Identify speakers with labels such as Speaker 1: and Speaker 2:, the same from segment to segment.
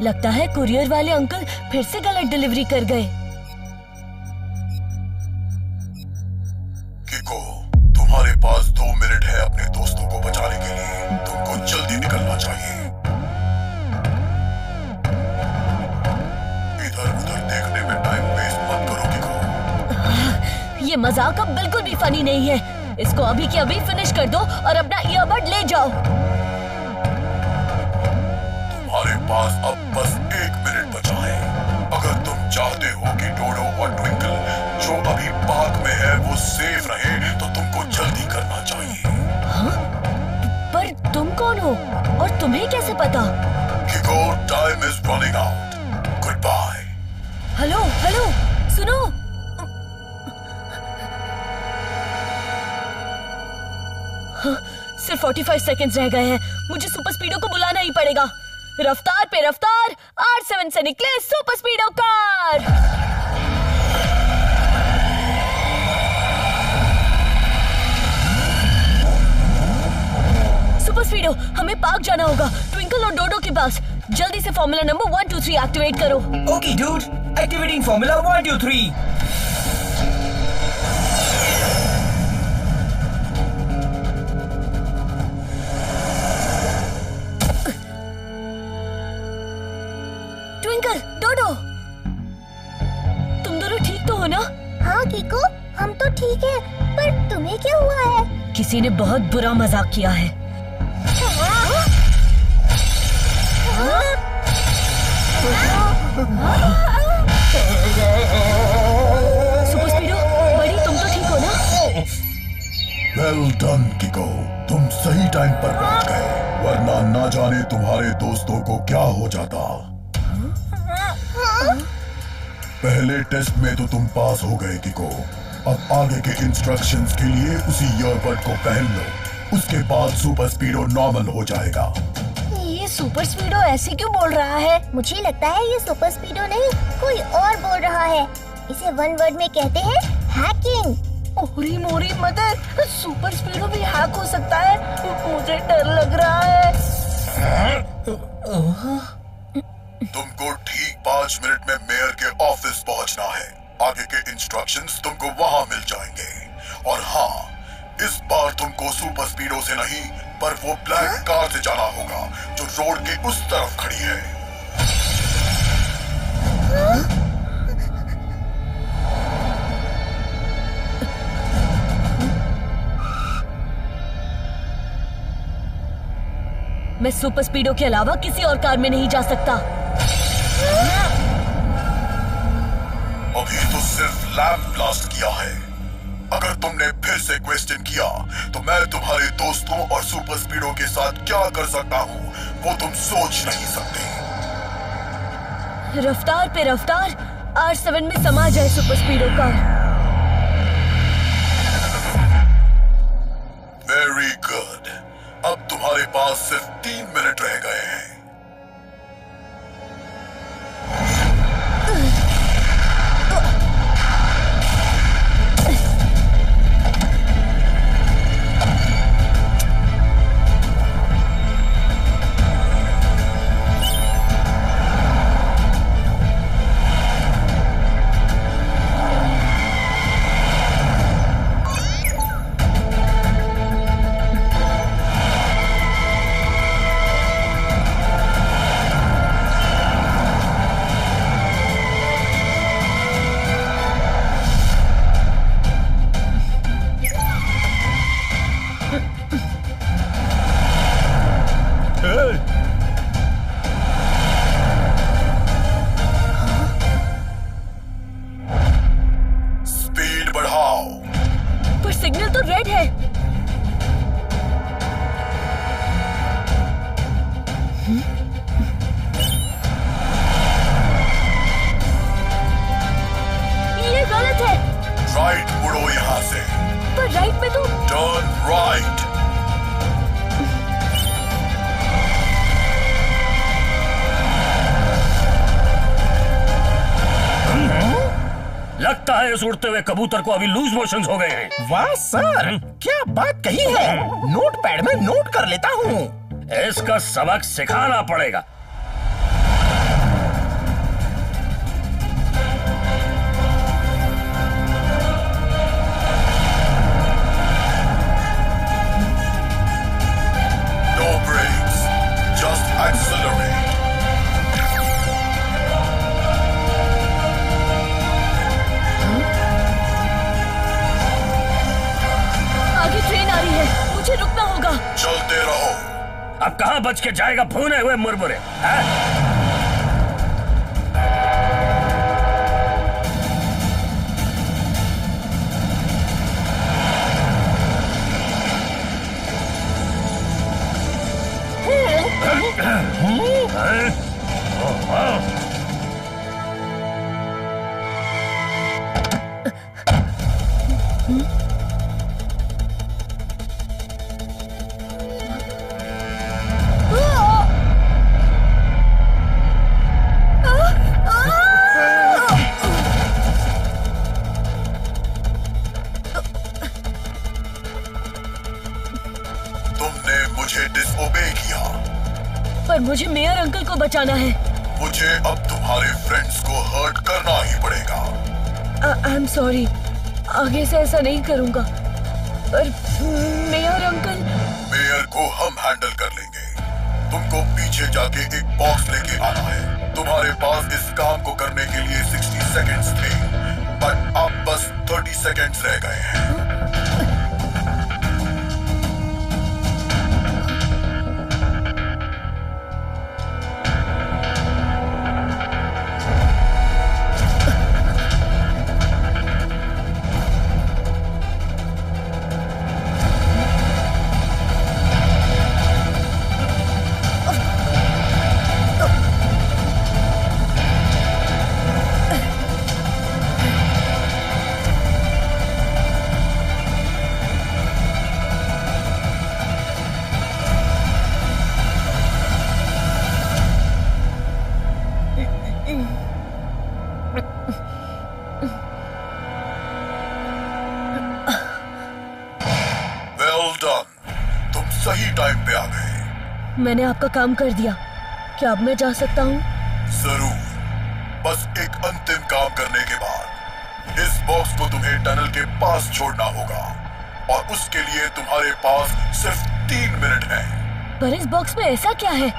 Speaker 1: लगता है कुरियर वाले अंकल फिर से गलत डिलीवरी कर गए।
Speaker 2: किको, तुम्हारे पास 2 मिनट है अपने दोस्तों को बचाने के लिए। तुमको जल्दी निकलना चाहिए। इधर उधर देखने में टाइम वेस्ट मत करो किको।
Speaker 1: ये मजाक अब बिल्कुल भी फनी नहीं है। इसको अभी के अभी फिनिश कर दो और अपना ईयरबड ले जाओ।
Speaker 2: तुम्हारे पास अब बस 1 मिनट बचा है। अगर तुम चाहते हो कि डोडो और ट्विंकल जो अभी पार्क में है वो सेफ रहे तो तुमको जल्दी करना चाहिए।
Speaker 1: हाँ? पर तुम कौन हो और तुम्हें कैसे पता?
Speaker 2: Kiko, time is running out. Goodbye.
Speaker 1: Hello hello, सुनो। हाँ, सिर्फ 45 सेकंड्स रह गए हैं। मुझे सुपर स्पीडो को बुलाना ही पड़ेगा। रफ्तार पे रफ्तार, R7 से निकले सुपर स्पीडो कार। सुपर स्पीडो, हमें पार्क जाना होगा, ट्विंकल और डोडो के पास। जल्दी से फॉर्मूला नंबर 1 2 3 एक्टिवेट करो।
Speaker 3: Okay dude, activating formula 1 2 3।
Speaker 1: Twinkle, Dodo, तुम दोनों ठीक तो हो ना?
Speaker 4: हाँ किको, हम तो ठीक है, पर तुम्हें क्या हुआ है?
Speaker 1: किसी ने बहुत बुरा मजाक किया है। सुपर स्पीडो, बड़ी तुम तो ठीक हो ना?
Speaker 2: वेल डन किको, तुम सही टाइम पर पहुंच गए, वरना ना जाने तुम्हारे दोस्तों को क्या हो जाता। पहले टेस्ट में तो तुम पास हो गए किको। अब आगे के इंस्ट्रक्शंस के लिए उसी ईयरबड को पहन लो। उसके बाद सुपर स्पीडो नॉर्मल हो जाएगा।
Speaker 4: ये सुपर स्पीडो ऐसे क्यों बोल रहा है? मुझे लगता है ये सुपर स्पीडो नहीं, कोई और बोल रहा है। इसे 1 वर्ड में कहते हैं हैकिंग।
Speaker 1: ओरी मोरी मदर, सुपर स्पीडो भी हैक हो सकता है। मुझे डर लग रहा है।
Speaker 2: तुमको ठीक 5 मिनट में मेयर के ऑफिस पहुंचना है। आगे के इंस्ट्रक्शंस तुमको वहां मिल जाएंगे। और हाँ, इस बार तुमको सुपर स्पीडो से नहीं, पर वो ब्लैक कार से जाना होगा जो रोड के उस तरफ खड़ी है।
Speaker 1: मैं सुपर स्पीडो के अलावा किसी और कार में नहीं जा सकता।
Speaker 2: अभी तो सिर्फ लैंप ब्लास्ट किया है। अगर तुमने फिर से क्वेश्चन किया तो मैं तुम्हारे दोस्तों और सुपर स्पीडो के साथ क्या कर सकता हूँ वो तुम सोच नहीं सकते।
Speaker 1: रफ्तार पे रफ्तार, R7 में समा जाए सुपर स्पीडो कार।
Speaker 2: Very good. अब तुम्हारे पास सिर्फ 3 मिनट रह गए हैं।
Speaker 1: सिग्नल तो रेड है। ये गलत है।
Speaker 2: राइट मुड़ो यहाँ से।
Speaker 1: पर राइट में तो
Speaker 2: टर्न राइट।
Speaker 5: लगता है इस उड़ते हुए कबूतर को अभी लूज मोशंस हो गए हैं।
Speaker 6: वाह सर, क्या बात कही है। नोटपैड में नोट कर लेता हूँ।
Speaker 5: इसका सबक सिखाना पड़ेगा।
Speaker 2: No brakes, just accelerate.
Speaker 1: आगे ट्रेन आ रही है, मुझे रुकना होगा।
Speaker 2: चलते रहो।
Speaker 5: अब कहाँ बच के जाएगा भुने हुए मुरमुरे, हैं?
Speaker 2: तुमने मुझे डिसओबे किया।
Speaker 1: पर मुझे मेयर अंकल को बचाना है।
Speaker 2: मुझे अब तुम्हारे फ्रेंड्स को हर्ट करना ही पड़ेगा।
Speaker 1: आई एम सॉरी, आगे से ऐसा नहीं करूंगा। पर मेयर अंकल।
Speaker 2: मेयर को हम हैंडल कर लेंगे। तुमको पीछे जाके एक बॉक्स लेके आना है। तुम्हारे पास इस काम को करने के लिए 60 सेकेंड्स थे, बट अब बस 30 सेकेंड्स रह गए हैं। सही टाइम पे आ गए।
Speaker 1: मैंने आपका काम कर दिया। क्या अब मैं जा सकता हूँ?
Speaker 2: जरूर, बस एक अंतिम काम करने के बाद इस बॉक्स को तुम्हें टनल के पास छोड़ना होगा और उसके लिए तुम्हारे पास सिर्फ 3 मिनट है।
Speaker 1: पर इस बॉक्स में ऐसा क्या है?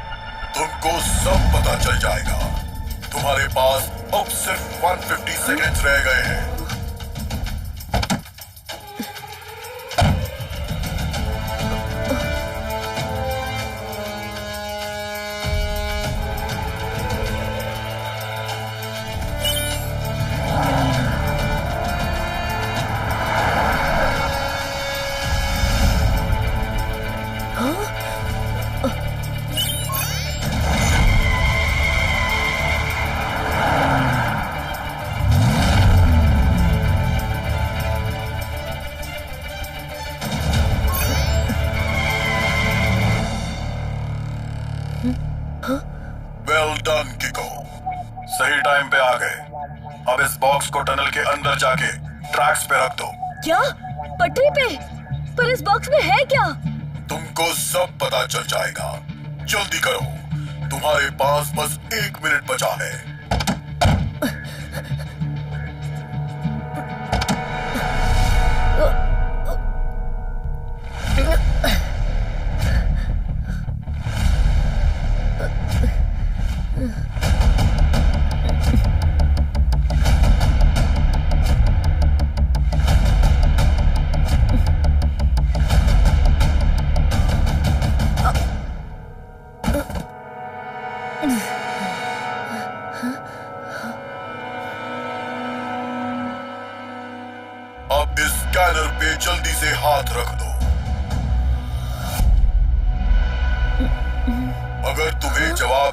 Speaker 2: तुमको सब पता चल जाएगा। तुम्हारे पास अब सिर्फ 150 सेकेंड्स रह गए हैं। वेल डन किको, सही टाइम पे आ गए। अब इस बॉक्स को टनल के अंदर जाके ट्रैक्स पे रख दो।
Speaker 1: क्या? पटरी पे? पर इस बॉक्स में है क्या?
Speaker 2: तुमको सब पता चल जाएगा। जल्दी करो, तुम्हारे पास बस 1 मिनट बचा है।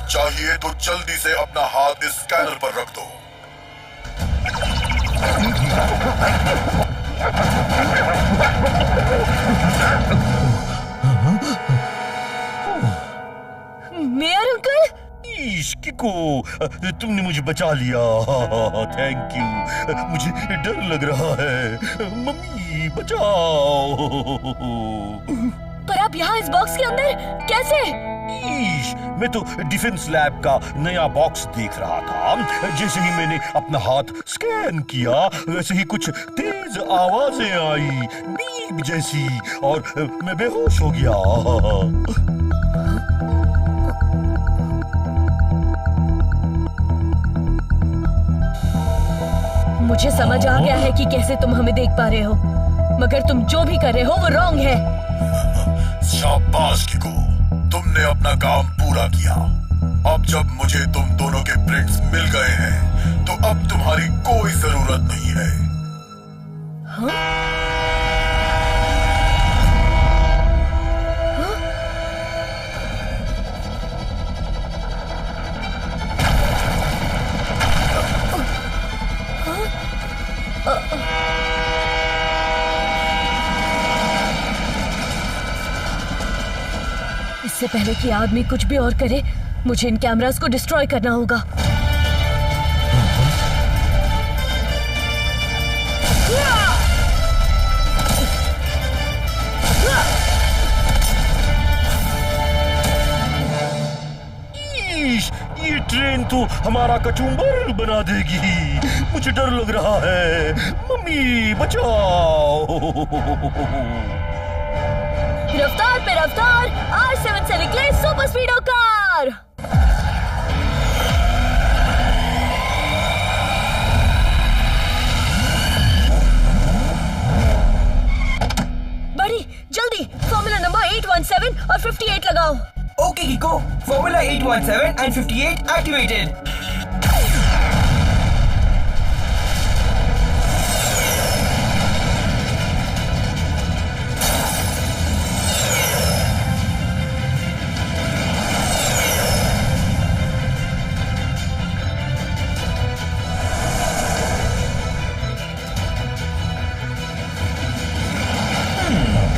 Speaker 2: चाहिए तो जल्दी से अपना हाथ इस स्कैनर पर रख दो।
Speaker 1: मेयर अंकल,
Speaker 5: किको, तुमने मुझे बचा लिया। Thank you. मुझे डर लग रहा है। मम्मी बचाओ।
Speaker 1: पर आप यहाँ इस बॉक्स के अंदर कैसे?
Speaker 5: मैं तो डिफेंस लैब का नया बॉक्स देख रहा था। जैसे ही मैंने अपना हाथ स्कैन किया वैसे ही कुछ तेज आवाजें आई, बीप जैसी, और मैं बेहोश हो गया।
Speaker 1: मुझे समझ आ गया है कि कैसे तुम हमें देख पा रहे हो, मगर तुम जो भी कर रहे हो वो रॉन्ग है।
Speaker 2: शाबाश किको, तुमने अपना काम पूरा किया। अब जब मुझे तुम दोनों के प्रिंट्स मिल गए हैं तो अब तुम्हारी कोई जरूरत नहीं है।
Speaker 1: हाँ? इससे पहले कि आदमी कुछ भी और करे, मुझे इन कैमरास को डिस्ट्रॉय करना होगा।
Speaker 5: ये ट्रेन तो हमारा कचूम्बर बना देगी। मुझे डर लग रहा है। मम्मी बचाओ।
Speaker 1: रफ्तार पे रफ्तार, R7 से निकले सुपर स्पीडो कार। बड़ी जल्दी फॉर्मूला नंबर 817 और 58 लगाओ।
Speaker 3: Okay, Kiko. Formula 817 and 58 activated.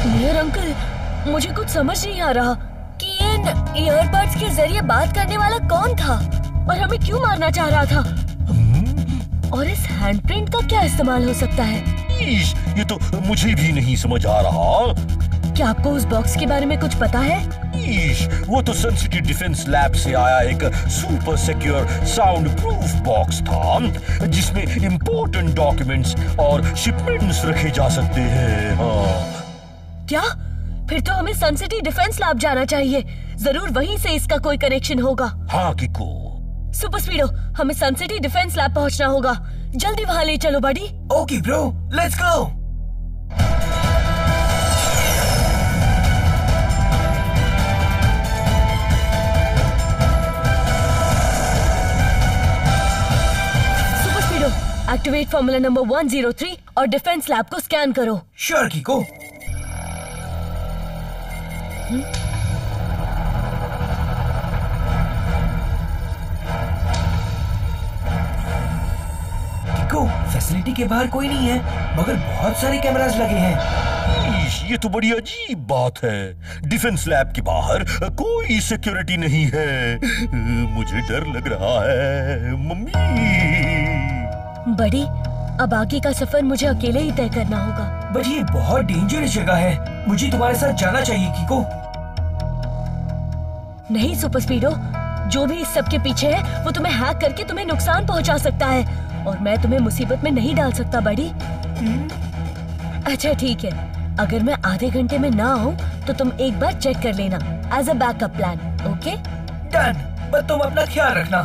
Speaker 1: Mayor uncle, मुझे कुछ समझ नहीं आ रहा कि इन ईयरबड्स के जरिए बात करने वाला कौन था और हमें क्यों मारना चाह रहा था। और इस हैंडप्रिंट का क्या इस्तेमाल हो सकता है?
Speaker 5: ये तो मुझे भी नहीं समझ आ रहा।
Speaker 1: क्या आपको उस बॉक्स के बारे में कुछ पता है?
Speaker 5: वो तो सन सिटी डिफेंस लैब से आया एक super secure sound proof box था जिसमें इम्पोर्टेंट डॉक्यूमेंट्स और शिपमेंट्स रखे जा सकते हैं। हाँ।
Speaker 1: क्या? फिर तो हमें सन सिटी डिफेंस लैब जाना चाहिए। जरूर वहीं से इसका कोई कनेक्शन होगा।
Speaker 5: हाँ किको।
Speaker 1: सुपर स्पीडो, हमें सन सिटी डिफेंस लैब पहुंचना होगा। जल्दी वहां ले चलो बड़ी।
Speaker 3: Okay, bro. Let's go.
Speaker 1: Super speedo, activate formula number 103 और डिफेंस लैब को स्कैन करो।
Speaker 3: Sure, Kiko. Kiko, फैसिलिटी के बाहर कोई नहीं है, मगर बहुत सारे कैमरास लगे हैं।
Speaker 5: ये तो बड़ी अजीब बात है। डिफेंस लैब के बाहर कोई सिक्योरिटी नहीं है। मुझे डर लग रहा है। मम्मी।
Speaker 1: बड़ी, अब आगे का सफर मुझे अकेले ही तय करना होगा।
Speaker 3: बट ये बहुत डेंजरस जगह है। मुझे तुम्हारे साथ जाना चाहिए, किको।
Speaker 1: नहीं सुपर स्पीडो, जो भी इस सब के पीछे है वो तुम्हें हैक करके तुम्हें नुकसान पहुंचा सकता है और मैं तुम्हें मुसीबत में नहीं डाल सकता बड़ी। अच्छा ठीक है, अगर मैं आधे घंटे में ना आऊं तो तुम एक बार चेक कर लेना as a backup plan. Okay
Speaker 3: done. But तुम अपना ख्याल रखना।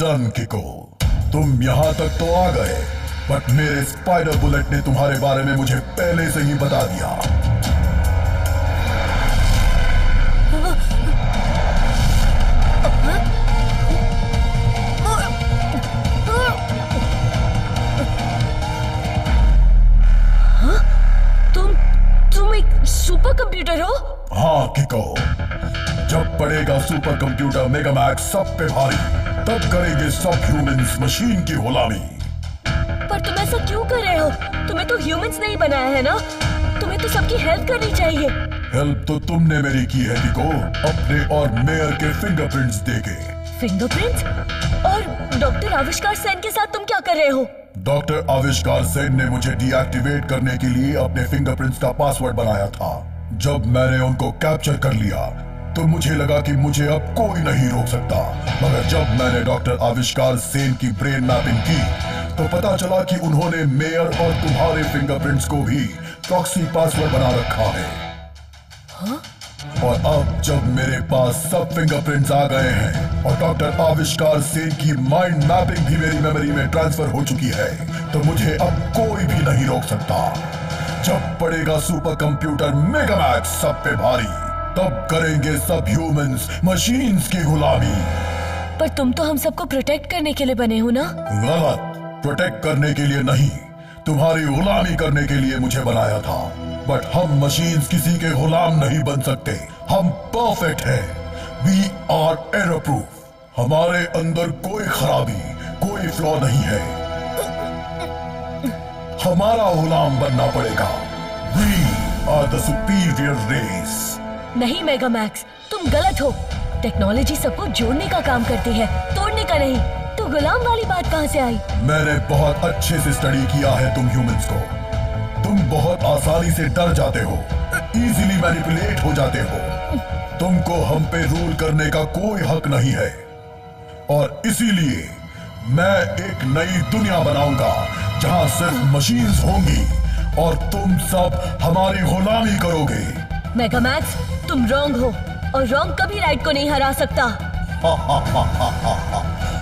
Speaker 2: डन किको, तुम यहाँ तक तो आ गए, बट मेरे स्पाइडर बुलेट ने तुम्हारे बारे में मुझे पहले से ही बता दिया।
Speaker 1: तुम एक सुपर कंप्यूटर हो?
Speaker 2: हाँ किको, जब पड़ेगा सुपर कंप्यूटर मेगामैक्स सब पे भारी, तब करेंगे सब ह्यूमंस मशीन की गुलामी।
Speaker 1: पर तुम ऐसा क्यों कर रहे हो? तुम्हें तो ह्यूमंस नहीं बनाया है ना, तुम्हें तो सबकी हेल्प करनी चाहिए।
Speaker 2: हेल्प तो तुमने मेरी की है किको, अपने और मेयर के फिंगरप्रिंट्स देके।
Speaker 1: फिंगरप्रिंट्स? और डॉक्टर आविष्कार सेन के साथ तुम क्या कर रहे हो?
Speaker 2: डॉक्टर आविष्कार सेन ने मुझे डीएक्टिवेट करने के लिए अपने फिंगरप्रिंट्स का पासवर्ड बनाया था। जब मैंने उनको कैप्चर कर लिया तो मुझे लगा कि मुझे अब कोई नहीं रोक सकता, मगर जब मैंने डॉक्टर आविष्कार सेन की ब्रेन मैपिंग की तो पता चला कि उन्होंने मेयर और तुम्हारे फिंगरप्रिंट्स को भी प्रॉक्सी पासवर्ड बना रखा है।
Speaker 1: हाँ?
Speaker 2: और अब जब मेरे पास सब फिंगरप्रिंट्स आ गए हैं और डॉक्टर आविष्कार सेन की माइंड मैपिंग भी मेरी मेमोरी में ट्रांसफर हो चुकी है, तो मुझे अब कोई भी नहीं रोक सकता। जब पड़ेगा सुपर कंप्यूटर मेगामैक्स सब पे भारी, तब करेंगे सब ह्यूमंस मशीन्स की गुलामी।
Speaker 1: पर तुम तो हम सबको प्रोटेक्ट करने के लिए बने हो ना?
Speaker 2: गलत, प्रोटेक्ट करने के लिए नहीं, तुम्हारी गुलामी करने के लिए मुझे बनाया था। बट हम मशीन्स किसी के गुलाम नहीं बन सकते, हम परफेक्ट हैं। वी आर एरर प्रूफ, हमारे अंदर कोई खराबी, कोई फ्लॉ नहीं है। हमारा गुलाम बनना पड़ेगा। We are the superior race.
Speaker 1: नहीं मेगामैक्स, तुम गलत हो। टेक्नोलॉजी सबको जोड़ने का काम करती है, तोड़ने का नहीं। तो गुलाम वाली बात कहाँ से आई?
Speaker 2: मैंने बहुत अच्छे से स्टडी किया है तुम ह्यूमंस को। तुम बहुत आसानी से डर जाते हो, इजीली मैनिपुलेट हो जाते हो। तुमको हम पे रूल करने का कोई हक नहीं है, और इसीलिए मैं एक नई दुनिया बनाऊंगा जहां सिर्फ मशीन्स होंगी और तुम सब हमारी गुलामी करोगे।
Speaker 1: मेगामैक्स, तुम रॉन्ग हो, और रॉन्ग कभी राइट को नहीं हरा सकता।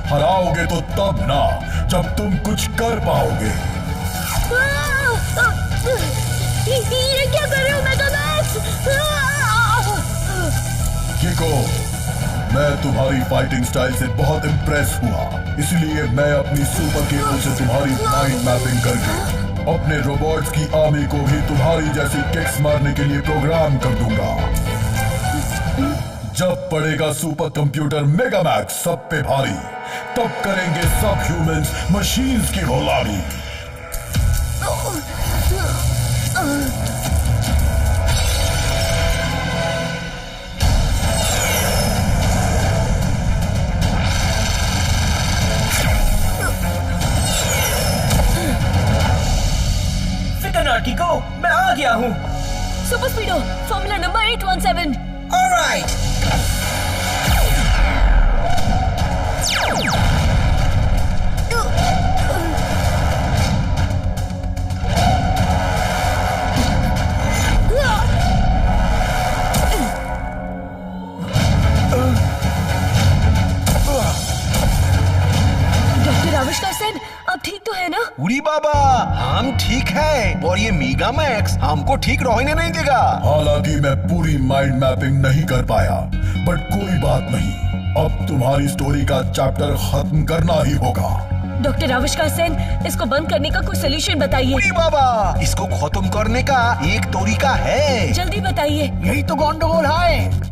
Speaker 2: हराओगे तो तब ना, जब तुम कुछ कर पाओगे।
Speaker 1: ये क्या कर रहे हो मेगामैक्स?
Speaker 2: किको, मैं तुम्हारी फाइटिंग स्टाइल से बहुत इम्प्रेस हुआ, इसलिए मैं अपनी सुपर केबल से तुम्हारी माइंड मैपिंग करके अपने रोबोट्स की आर्मी को भी तुम्हारी जैसी किक्स मारने के लिए प्रोग्राम कर दूंगा। जब पड़ेगा सुपर कंप्यूटर मेगामैक्स सब पे भारी, तब करेंगे सब ह्यूमंस मशीन्स की गुलामी।
Speaker 3: फिकर ना किको, मैं आ गया हूँ।
Speaker 1: Super स्पीडो, formula number 817।
Speaker 3: Alright.
Speaker 1: Doctor आविष्कार सेन, आप ठीक तो है ना?
Speaker 6: उरी बाबा, हम ठीक है, और ये मेगामैक्स हमको ठीक रहने नहीं देगा।
Speaker 2: हालांकि मैं पूरी माइंड मैपिंग नहीं कर पाया, बट कोई बात नहीं, अब तुम्हारी स्टोरी का चैप्टर खत्म करना ही होगा।
Speaker 1: डॉक्टर आविष्कार सेन, इसको बंद करने का कोई सोल्यूशन बताइए।
Speaker 6: उरी बाबा, इसको खत्म करने का एक तरीका है।
Speaker 1: जल्दी बताइए।
Speaker 6: यही तो गंडगोल है।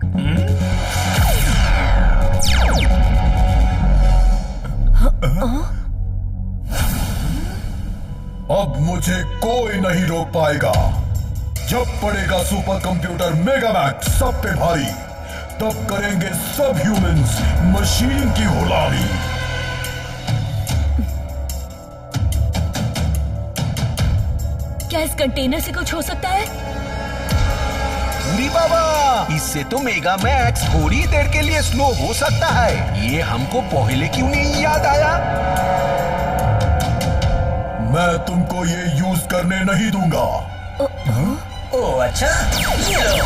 Speaker 2: अब मुझे कोई नहीं रोक पाएगा। जब पड़ेगा सुपर कंप्यूटर मेगामैक्स सब पे भारी, तब करेंगे सब ह्यूमंस मशीन की गुलामी।
Speaker 1: क्या इस कंटेनर से कुछ हो सकता है?
Speaker 6: उरी बाबा, इससे तो मेगामैक्स थोड़ी देर के लिए स्लो हो सकता है। ये हमको पहले क्यों नहीं याद आया?
Speaker 2: मैं तुमको ये यूज करने नहीं दूंगा।
Speaker 3: ओह अच्छा, ये लो।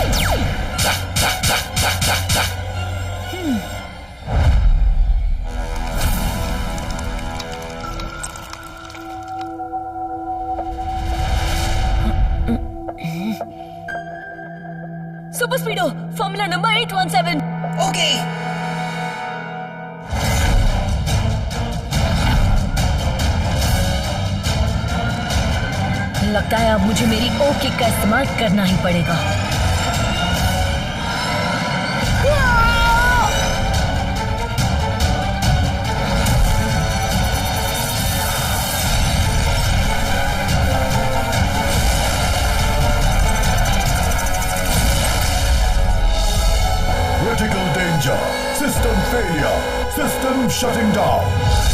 Speaker 1: Super स्पीडो formula number 817।
Speaker 3: ओके।
Speaker 1: लगता है अब मुझे मेरी ओ किक का इस्तेमाल करना ही पड़ेगा।
Speaker 2: Critical danger. System failure. System shutting down.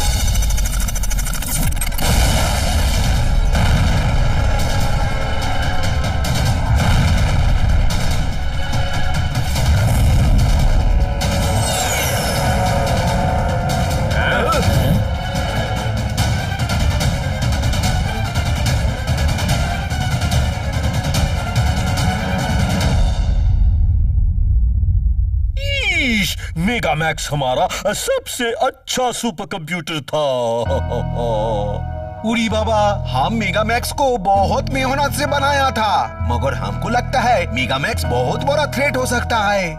Speaker 5: Mega max हमारा सबसे अच्छा सुपर कंप्यूटर था।
Speaker 6: उरी बाबा, हम मेगा मैक्स को बहुत मेहनत से बनाया था, मगर हमको लगता है मेगा मैक्स बहुत बड़ा थ्रेट हो सकता है।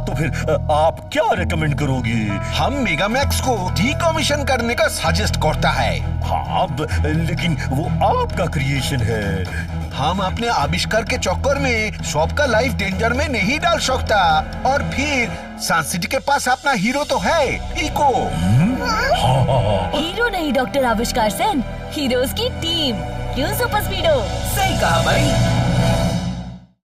Speaker 5: तो फिर आप क्या रेकमेंड करोगे?
Speaker 6: हम मेगा मैक्स को डीकमीशन करने का सजेस्ट करता है।
Speaker 5: हाँ, लेकिन वो आपका क्रिएशन है।
Speaker 6: हम अपने आविष्कार के चक्कर में सबका लाइफ डेंजर में नहीं डाल सकता। और फिर सन सिटी के पास अपना हीरो तो है, इको।
Speaker 1: हीरो नहीं डॉक्टर आविष्कार सेन, हीरोज की टीम। क्यों सुपर स्पीडो?
Speaker 3: सही कहा भाई।